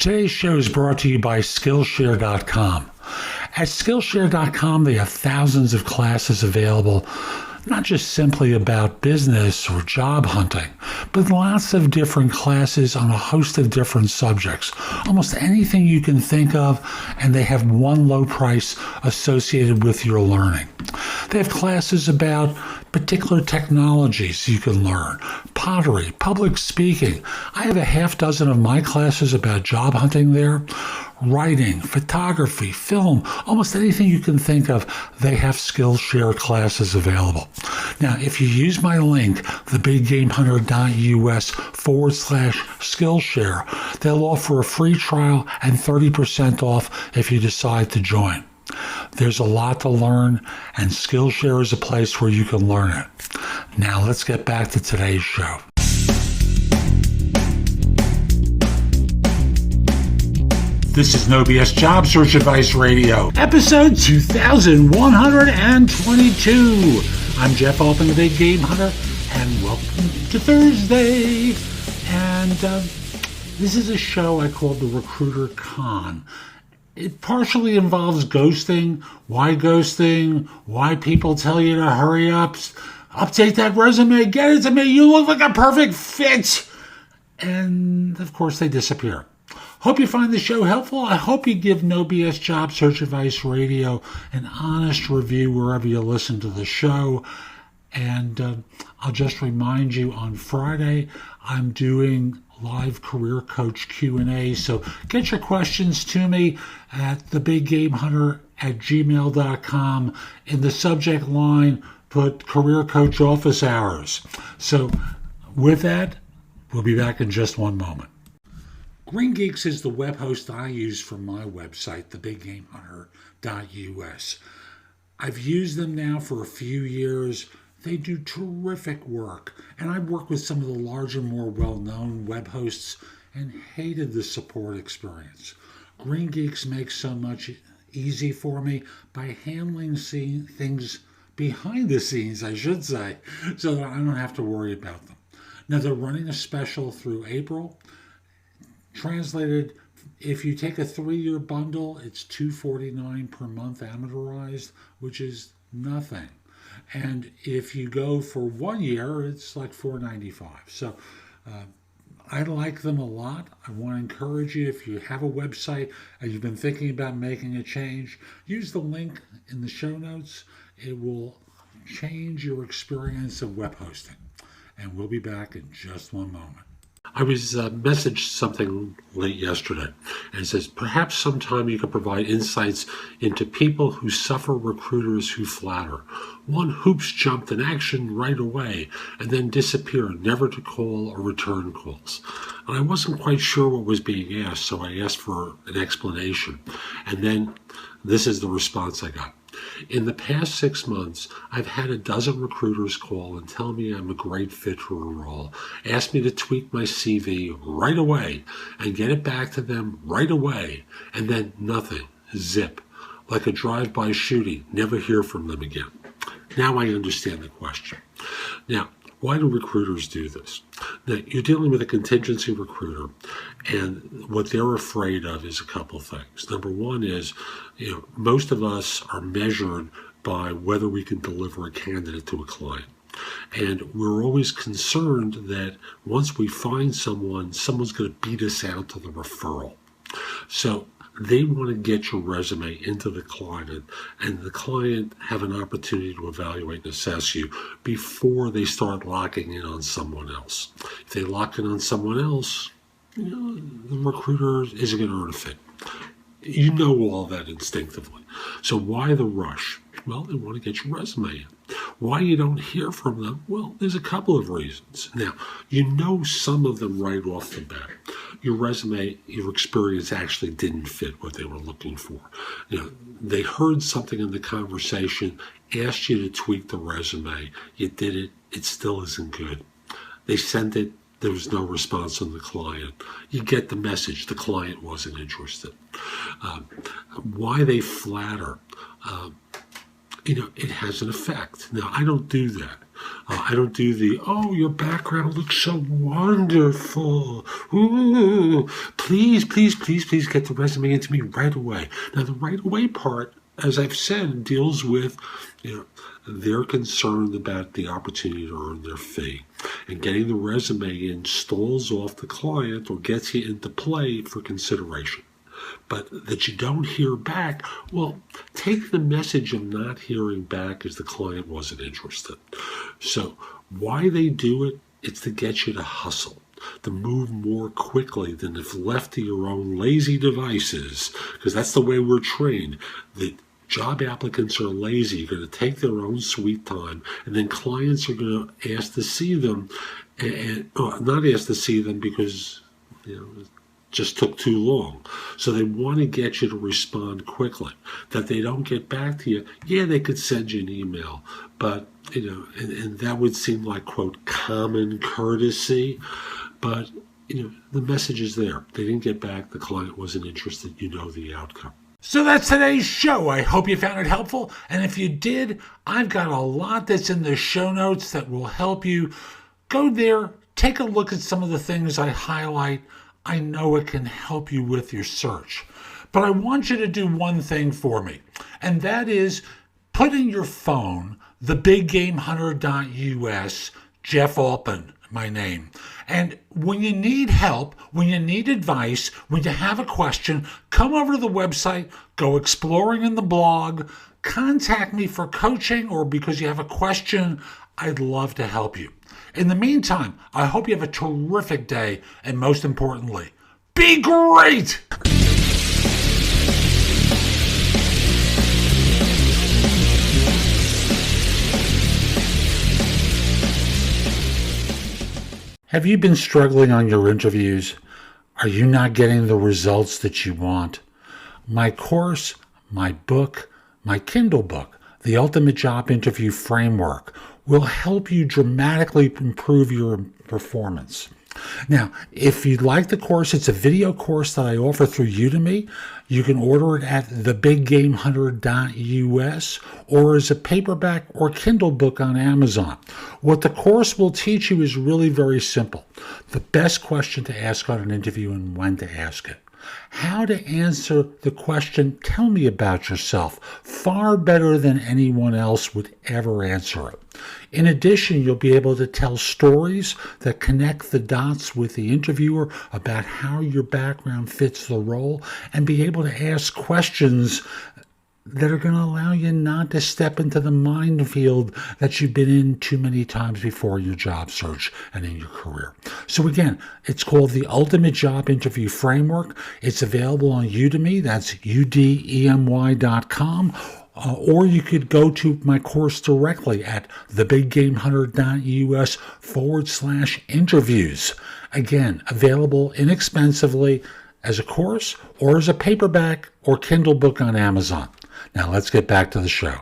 Today's show is brought to you by Skillshare.com. At Skillshare.com, they have thousands of classes available, not just simply about business or job hunting, but lots of different classes on a host of different subjects. Almost anything you can think of, and they have one low price associated with your learning. They have classes about particular technologies you can learn, pottery, public speaking. I have a half dozen of my classes about job hunting there. Writing, photography, film, almost anything you can think of, they have Skillshare classes available. Now, if you use my link, thebiggamehunter.us/Skillshare, they'll offer a free trial and 30% off if you decide to join. There's a lot to learn, and Skillshare is a place where you can learn it. Now, let's get back to today's show. This is No BS Job Search Advice Radio, episode 2122. I'm Jeff Altman, the Big Game Hunter, and welcome to Thursday. And this is a show I call the Recruiter Con. It partially involves ghosting, why people tell you to hurry up, update that resume, get it to me, you look like a perfect fit. And, of course, they disappear. Hope you find the show helpful. I hope you give No BS Job Search Advice Radio an honest review wherever you listen to the show. And I'll just remind you, on Friday, I'm doing live career coach Q&A. So get your questions to me at thebiggamehunter@gmail.com. In the subject line, put career coach office hours. So with that, we'll be back in just one moment. Green Geeks is the web host I use for my website, thebiggamehunter.us. I've used them now for a few years. They do terrific work, and I've worked with some of the larger, more well-known web hosts and hated the support experience. Green Geeks makes so much easy for me by handling things behind the scenes, I should say, so that I don't have to worry about them. Now, they're running a special through April. Translated, if you take a 3-year bundle, it's $249 per month amortized, which is nothing. And if you go for 1 year, it's like $495. So I like them a lot. I want to encourage you, if you have a website and you've been thinking about making a change, use the link in the show notes. It will change your experience of web hosting. And we'll be back in just one moment. I was messaged something late yesterday, and it says, perhaps sometime you could provide insights into people who suffer recruiters who flatter. One hoops jumped in action right away and then disappeared, never to call or return calls. And I wasn't quite sure what was being asked, so I asked for an explanation. And then this is the response I got. In the past 6 months, I've had a dozen recruiters call and tell me I'm a great fit for a role, ask me to tweak my CV right away and get it back to them right away, and then nothing, zip, like a drive-by shooting, never hear from them again. Now I understand the question. Now, why do recruiters do this? Now, you're dealing with a contingency recruiter, and what they're afraid of is a couple of things. Number one is, most of us are measured by whether we can deliver a candidate to a client. And we're always concerned that once we find someone's going to beat us out to the referral. So they want to get your resume into the client, and the client have an opportunity to evaluate and assess you before they start locking in on someone else. If they lock in on someone else, the recruiter isn't going to earn a fit. You know all that instinctively. So why the rush? Well, they want to get your resume in. Why you don't hear from them? Well, there's a couple of reasons. Now, you know some of them right off the bat. Your resume, your experience actually didn't fit what they were looking for. They heard something in the conversation, asked you to tweak the resume. You did it. It still isn't good. They sent it. There was no response from the client. You get the message. The client wasn't interested. Why they flatter. it has an effect. Now, I don't do that. I don't do your background looks so wonderful. Ooh, please, please, please, please get the resume into me right away. Now, the right away part, as I've said, deals with, they're concerned about the opportunity to earn their fee. And getting the resume in stalls off the client or gets you into play for consideration. But that you don't hear back, well, take the message of not hearing back as the client wasn't interested. So why they do it, it's to get you to hustle, to move more quickly than if left to your own lazy devices, because that's the way we're trained. The job applicants are lazy, you're going to take their own sweet time, and then clients are going to ask to see them, and not ask to see them because, just took too long. So they want to get you to respond quickly. That they don't get back to you, yeah, they could send you an email, but, and that would seem like, quote, common courtesy, but, the message is there. They didn't get back, the client wasn't interested, the outcome. So that's today's show. I hope you found it helpful, and if you did, I've got a lot that's in the show notes that will help you. Go there, take a look at some of the things I highlight. I know it can help you with your search. But I want you to do one thing for me, and that is put in your phone thebiggamehunter.us, Jeff Altman, my name. And when you need help, when you need advice, when you have a question, come over to the website, go exploring in the blog, contact me for coaching or because you have a question. I'd love to help you. In the meantime, I hope you have a terrific day, and most importantly, be great! Have you been struggling on your interviews? Are you not getting the results that you want? My course, my book, my Kindle book, The Ultimate Job Interview Framework, will help you dramatically improve your performance. Now, if you'd like the course, it's a video course that I offer through Udemy. You can order it at thebiggamehunter.us or as a paperback or Kindle book on Amazon. What the course will teach you is really very simple. The best question to ask on an interview and when to ask it. How to answer the question, tell me about yourself, far better than anyone else would ever answer it. In addition, you'll be able to tell stories that connect the dots with the interviewer about how your background fits the role and be able to ask questions that are going to allow you not to step into the minefield that you've been in too many times before in your job search and in your career. So again, it's called the Ultimate Job Interview Framework. It's available on Udemy. That's udemy.com. Or you could go to my course directly at thebiggamehunter.us/interviews. Again, available inexpensively as a course or as a paperback or Kindle book on Amazon. Now let's get back to the show.